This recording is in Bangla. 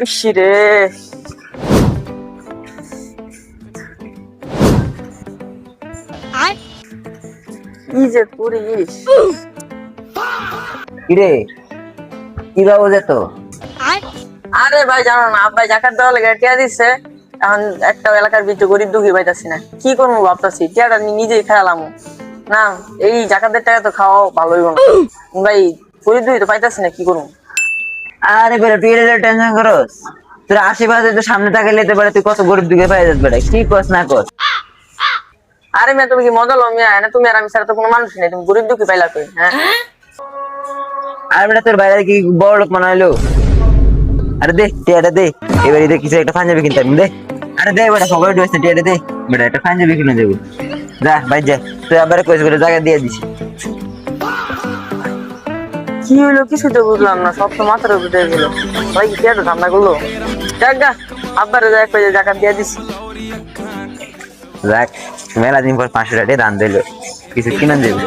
ইসিরে কি যে করিস? কিরে কি বাবু যেত? আরে ভাই জানো না, আব্বাই জাকাত দেওয়া লেগে টিয়া দিচ্ছে। এখন একটা এলাকার ভিতরে গরিব দুঃখী পাইতাছি না, কি করবো ভাবতাছি। টিয়াটা নিজেই খেয়ালাম না, এই জাকাতের টাকা তো খাওয়া ভালো হইব না ভাই। গরিব দুঃখী তো পাইতাছি না, কি করবো? আরে বেটা তুই এটা টেনশন করস? তোর আশেপাশে তো সামনে তাকে লেতে পারে, তুই কত গরিব দিকে পাই যাস বেটা, কি কস না কস? আরে মেয়ে তুমি কি মজা লো মিয়া? না তুমি আর আমি ছাড়া তো কোনো মানুষ নেই, তুমি গরিব দুঃখী পাইলা কই? হ্যাঁ আর বেটা তোর বাইরে কি বড় লোক মনে হইলো? আরে দে টিয়াটা দে, এবারে দে কিছু একটা পাঞ্জাবি কিনতে দে। আরে দে বেটা সবাই ডুয়েছে, টিয়াটা দে বেটা, একটা পাঞ্জাবি কিনে দেবো। যা ভাই যা, তুই আবার কইস করে জায়গা দিয়ে দিছি। কি হইলো কিছু তো বুঝলাম না, সব তো মাথার উপরে গেল। ভাই কি টিয়াটা ঠান্ডা করলো? যাক গা, আব্বারে যাই কই জাকাত দিয়ে দিছি। যাক মেলা দিন পর 500 টাকা দান দিল, কিছু কিনে দেবো।